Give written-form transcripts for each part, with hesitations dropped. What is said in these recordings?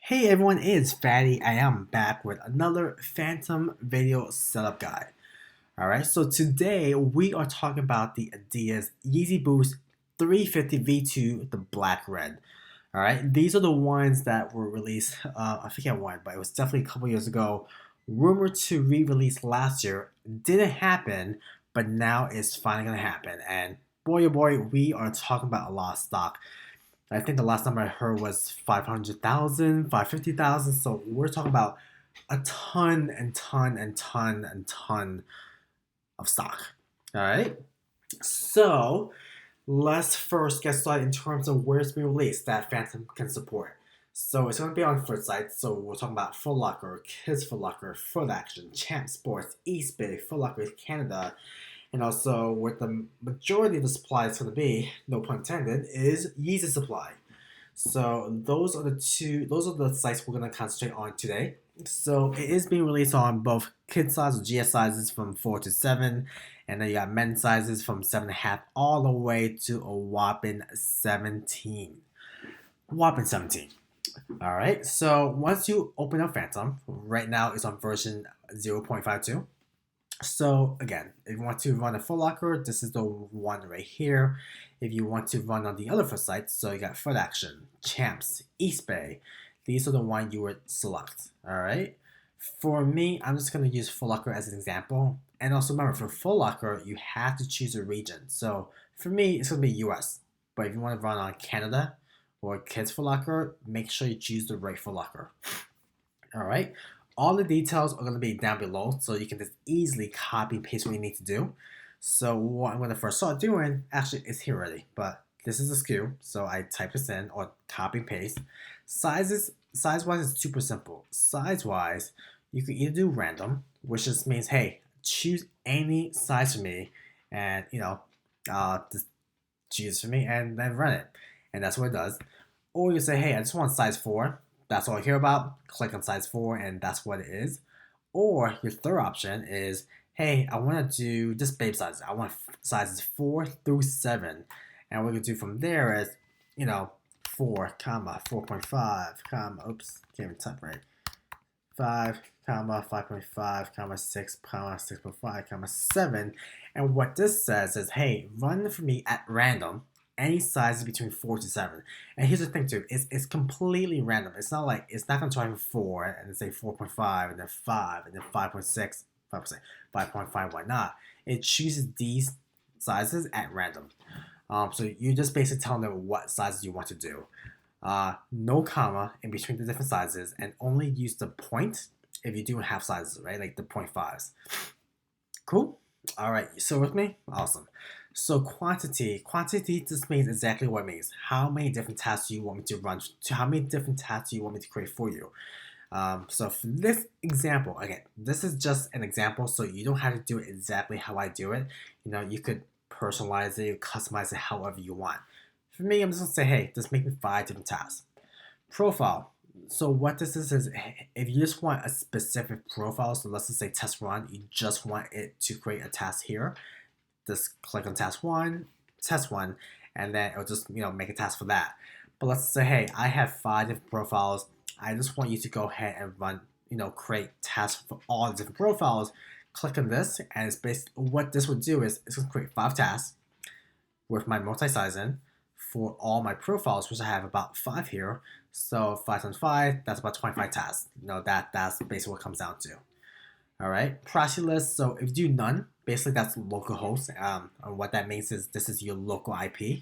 Hey everyone, it's Fatty. I am back with another Phantom video setup guide. Alright, so today we are talking about the adidas Yeezy Boost 350 V2, the black red. Alright, these are the ones that were released, I forget when, but it was definitely a couple years ago. Rumored to re-release last year. Didn't happen, but now it's finally gonna happen. And boy oh boy, we are talking about a lot of stock. I think the last number I heard was 500,000, 550,000. So we're talking about a ton and ton and ton and ton of stock. All right. So let's first get started in terms of where it's being released that Phantom can support. So it's going to be on Footsites. So we're talking about FootLocker, KidsFootLocker, Footaction, Champ Sports, Eastbay, FootLocker Canada, and also what the majority of the supply is going to be, no pun intended, is Yeezy supply. So those are the sites we're going to concentrate on today. So it is being released on both kid size or GS sizes from 4 to 7, and then you got men's sizes from 7.5 all the way to a whopping 17. Whopping 17. All right. So once you open up Phantom, right now it's on version 0.52. So again, if you want to run a FootLocker, this is the one right here. If you want to run on the other foot sites, so you got Footaction, Champs, Eastbay, these are the one you would select. All right. For me, I'm just gonna use FootLocker as an example. And also remember, for FootLocker, you have to choose a region. So for me, it's gonna be US. But if you want to run on Canada or Kids FootLocker, make sure you choose the right FootLocker. All right. All the details are going to be down below, so you can just easily copy and paste what you need to do. So what I'm going to first start doing, actually it's here already, but this is a SKU, so I type this in or copy and paste. Size-wise is super simple. Size-wise, you can either do random, which just means, hey, choose any size for me, and just choose for me, and then run it, and that's what it does. Or you say, hey, I just want size 4. That's all I care about. Click on size 4 and that's what it is. Or your third option is, hey, I want to do just babe sizes. I want sizes 4 through 7. And what we can do from there is, 4, comma, 4.5, comma, oops, can't even type right. 5, comma, 5.5, comma, 6, comma, 6.5, comma, 7. And what this says is, hey, run for me at random any sizes between 4 to 7. And here's the thing too, it's completely random. It's not going to try 4 and then say 4.5 and then 5 and then 5.6, 5.5, why not? It chooses these sizes at random. So you just basically tell them what sizes you want to do. No comma in between the different sizes, and only use the point if you do have sizes, right? Like the 0.5s. Cool? All right, you still with me? Awesome. So quantity just means exactly what it means. How many different tasks do you want me to run? How many different tasks do you want me to create for you? So for this example, again, this is just an example, so you don't have to do it exactly how I do it. You could personalize it, customize it however you want. For me, I'm just gonna say, hey, just make me 5 different tasks. Profile. So what this is if you just want a specific profile, so let's just say test run, you just want it to create a task here. Just click on task 1, test 1, and then it'll just make a task for that. But let's say, hey, I have 5 different profiles. I just want you to go ahead and run, create tasks for all the different profiles. Click on this, and it's basically what this would do is it's gonna create 5 tasks with my multi-sizing for all my profiles, which I have about 5 here. So 5 times 5, that's about 25 tasks. That's basically what it comes down to. All right, proxy list. So if you do none, basically that's localhost. And what that means is this is your local IP.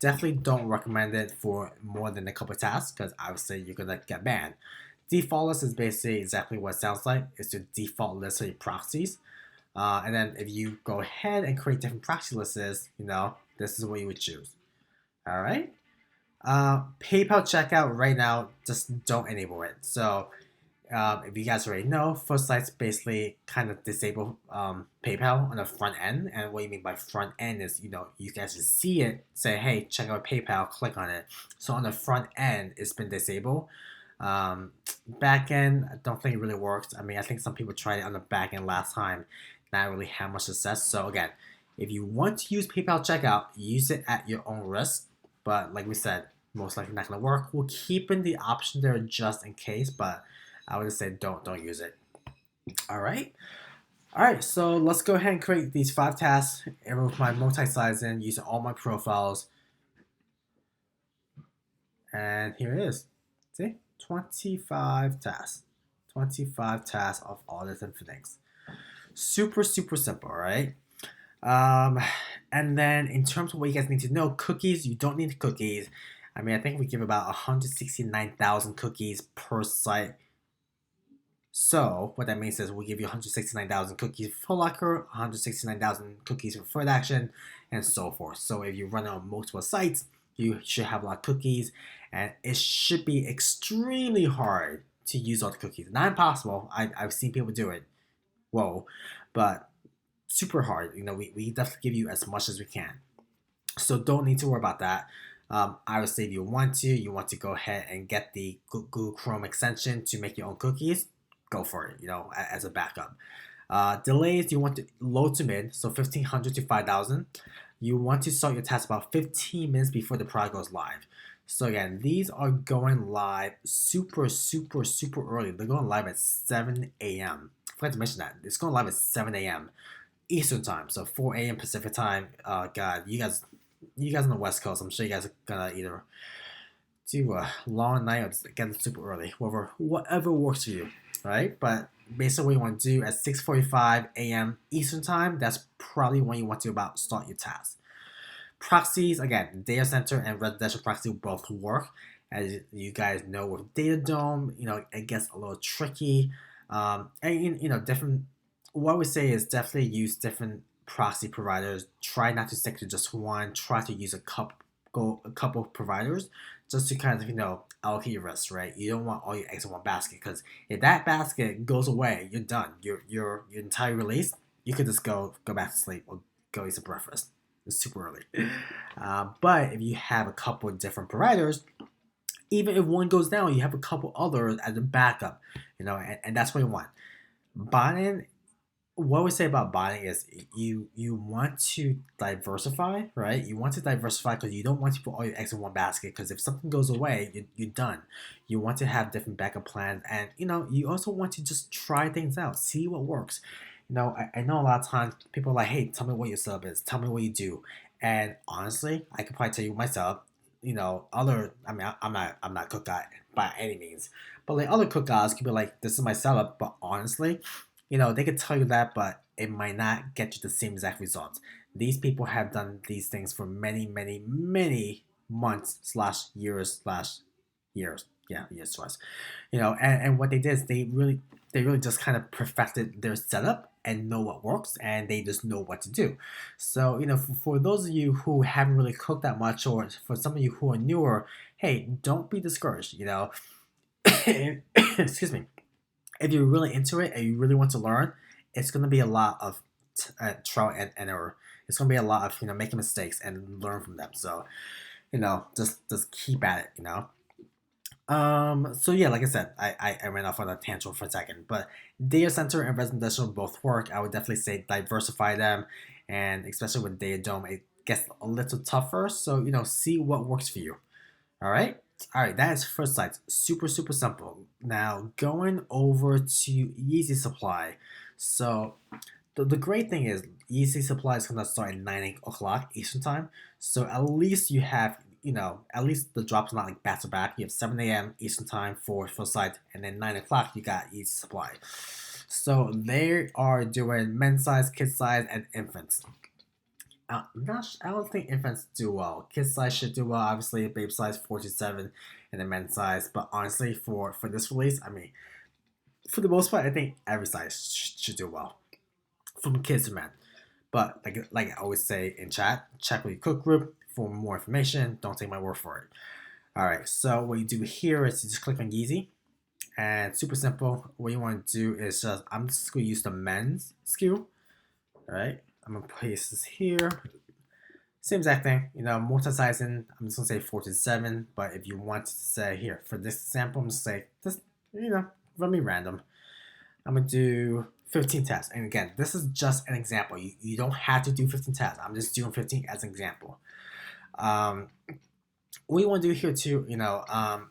Definitely don't recommend it for more than a couple of tasks because obviously you're gonna get banned. Default list is basically exactly what it sounds like. It's the default list of your proxies. And then if you go ahead and create different proxy lists, this is what you would choose. All right. PayPal checkout right now, just don't enable it. So if you guys already know, Footsites basically kind of disable PayPal on the front end. And what you mean by front end is, you guys just see it, say, hey, check out PayPal, click on it. So on the front end, it's been disabled. Back end, I don't think it really works. I mean, I think some people tried it on the back end last time, not really have much success. So again, if you want to use PayPal checkout, use it at your own risk. But like we said, most likely not gonna work. We're keeping the option there just in case, but I would just say don't use it. All right. All right, so let's go ahead and create these 5 tasks with my multi-sizing using all my profiles. And here it is. See? 25 tasks. 25 tasks of all the different things. Super simple, right? And then in terms of what you guys need to know, cookies, you don't need cookies. I mean, I think we give about 169,000 cookies per site. So what that means is we give you 169,000 cookies for FootLocker, 169,000 cookies for Footaction, and so forth. So if you run on multiple sites, you should have a lot of cookies, and it should be extremely hard to use all the cookies. Not impossible. I've seen people do it. Whoa, but super hard. You know, we definitely give you as much as we can. So don't need to worry about that. I would say if you want to go ahead and get the Google Chrome extension to make your own cookies. Go for it, you know, as a backup. Delays, you want to low to mid, so 1,500 to 5,000. You want to start your task about 15 minutes before the product goes live. So again, these are going live super early. They're going live at 7 a.m. I forgot to mention that. It's going live at 7 a.m. Eastern time, so 4 a.m. Pacific time. God, you guys on the West Coast, I'm sure you guys are gonna either do a long night or just get it super early. Whatever works for you, right? But basically what you want to do at 6:45 a.m. Eastern time, that's probably when you want to about start your task. Proxies, again, data center and residential proxy both work. As you guys know, with Data Dome, you know, it gets a little tricky. And you know, different. What we say is definitely use different proxy providers. Try not to stick to just one. Try to use a couple providers just to kind of, you know, allocate your risk, right? You don't want all your eggs in one basket, because if that basket goes away, you're done. Your entire release, you could just go back to sleep or go eat some breakfast. It's super early. But if you have a couple of different providers, even if one goes down, you have a couple others as a backup, you know, and that's what you want. Buying, what we say about buying is you want to diversify, right? You want to diversify because you don't want to put all your eggs in one basket, because if something goes away, you're done. You want to have different backup plans, and you know, you also want to just try things out, see what works. You know, I know a lot of times people are like, hey, tell me what your setup is, tell me what you do. And honestly, I could probably tell you myself, you know, I mean, I'm not cook guy by any means, but like other cook guys could be like, this is my setup, but honestly, you know, they could tell you that, but it might not get you the same exact results. These people have done these things for many months slash years slash years. Yeah, years slash. You know, and what they did is they really just kind of perfected their setup and know what works, and they just know what to do. So, you know, for those of you who haven't really cooked that much, or for some of you who are newer, hey, don't be discouraged, you know. Excuse me. If you're really into it and you really want to learn, it's going to be a lot of trial and error. It's going to be a lot of, you know, making mistakes and learn from them. So, you know, just keep at it, you know. So yeah, like I said, I ran off on a tangent for a second, but data center and residential both work. I would definitely say diversify them, and especially with Data Dome, it gets a little tougher. So, you know, see what works for you. All right. All right, that is Footsites. Super simple. Now going over to Yeezy Supply. So the great thing is Yeezy Supply is gonna start at 9 o'clock Eastern time. So at least you have, you know, at least the drops are not like back to back. You have 7 a.m. Eastern time for Footsites, and then 9 o'clock you got Yeezy Supply. So they are doing men's size, kid size, and infants. I don't think infants do well. Kids size should do well. Obviously, baby size 4 to 7, and then men's size. But honestly, for this release, I mean, for the most part, I think every size should do well, from kids to men. But like I always say in chat, check with your cook group for more information. Don't take my word for it. All right. So what you do here is you just click on Yeezy, and super simple. What you want to do is just, I'm just gonna use the men's SKU. All right. I'm gonna place this here. Same exact thing, you know, multi-sizing, I'm just gonna say 4 to 7, but if you want to say here, for this example, I'm just say, just, you know, run me random. I'm gonna do 15 tasks. And again, this is just an example. You don't have to do 15 tasks. I'm just doing 15 as an example. what you want to do here too,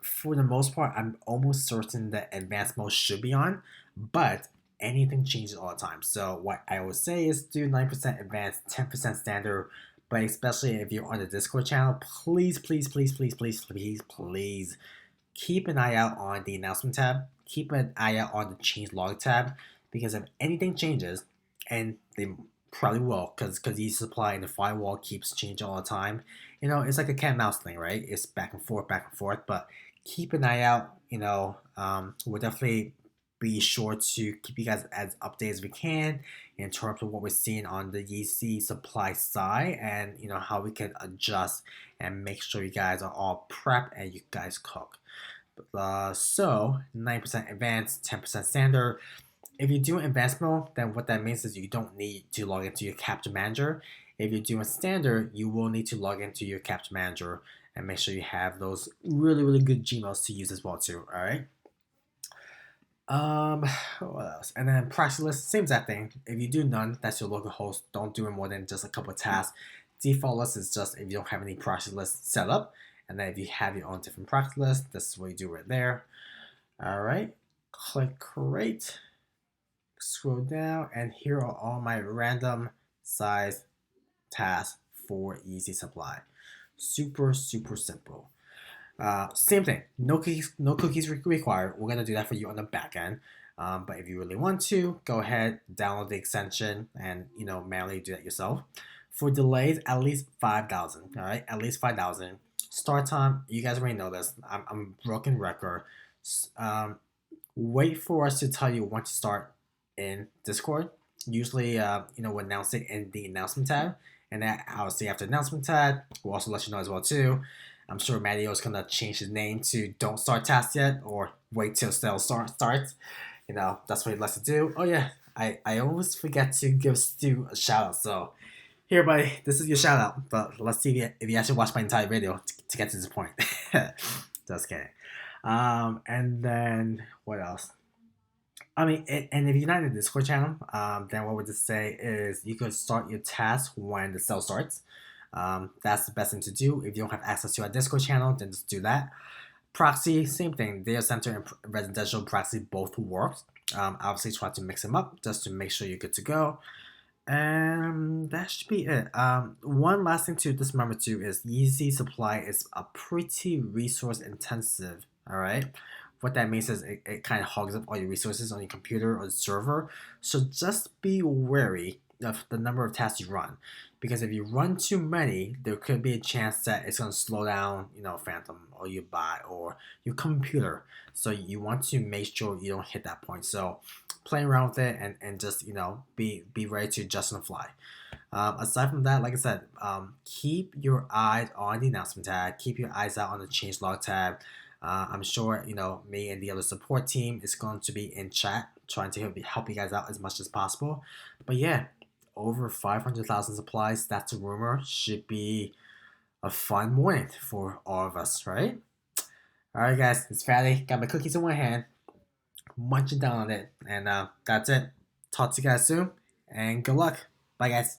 for the most part, I'm almost certain that advanced mode should be on, but anything changes all the time. So what I would say is do 9% advanced, 10% standard, but especially if you're on the Discord channel, please, please, please, please, please, please, please keep an eye out on the announcement tab. Keep an eye out on the change log tab, because if anything changes, and they probably will, because Yeezy supply and the firewall keeps changing all the time. It's like a cat and mouse thing, right? It's back and forth. But keep an eye out. We'll definitely be sure to keep you guys as updated as we can in terms of what we're seeing on the Yeezy supply side, and how we can adjust and make sure you guys are all prepped and you guys cook. So 9% advanced, 10% standard. If you're doing advanced mode, then what that means is you don't need to log into your capture manager. If you're doing standard, you will need to log into your capture manager and make sure you have those really, really good Gmails to use as well too. All right. What else? And then practice list, same exact thing. If you do none, that's your local host. Don't do it more than just a couple of tasks. Default list is just if you don't have any practice list set up. And then if you have your own different practice list, this is what you do right there. All right. Click create. Scroll down, and here are all my random size tasks for Yeezy supply. Super, super simple. Same thing. No cookies required. We're gonna do that for you on the back end. But if you really want to, go ahead, download the extension, and manually do that yourself. For delays, at least 5,000. All right, at least 5,000. Start time. You guys already know this. I'm broken record. Wait for us to tell you when to start in Discord. Usually, we'll announce it in the announcement tab, and then obviously after announcement tab, we'll also let you know as well too. I'm sure Matteo is gonna change his name to "Don't Start Task Yet" or "Wait Till Sale starts." That's what he likes to do. Oh yeah, I always forget to give Stu a shout out. So here, buddy, this is your shout out. But let's see if you actually watch my entire video to get to this point. Just kidding. And then what else? I mean, and if you're not in the Discord channel, then what we just say is you could start your task when the sale starts. That's the best thing to do. If you don't have access to our Discord channel, then just do that. Proxy, same thing. Data center and residential proxy both works. Obviously, try to mix them up just to make sure you're good to go. And that should be it. One last thing to just remember too is Yeezy supply is a pretty resource intensive. All right. What that means is it kind of hogs up all your resources on your computer or the server. So just be wary of the number of tasks you run, because if you run too many, there could be a chance that it's going to slow down, Phantom or your bot or your computer. So you want to make sure you don't hit that point. So play around with it and just be ready to adjust on the fly. Aside from that, like I said, keep your eyes on the announcement tab. Keep your eyes out on the change log tab. I'm sure me and the other support team is going to be in chat trying to help you guys out as much as possible. But yeah, over 500,000 supplies, that's a rumor, should be a fun morning for all of us, right? All right, guys, it's Friday. Got my cookies in one hand, munching down on it, and that's it. Talk to you guys soon, and good luck. Bye, guys.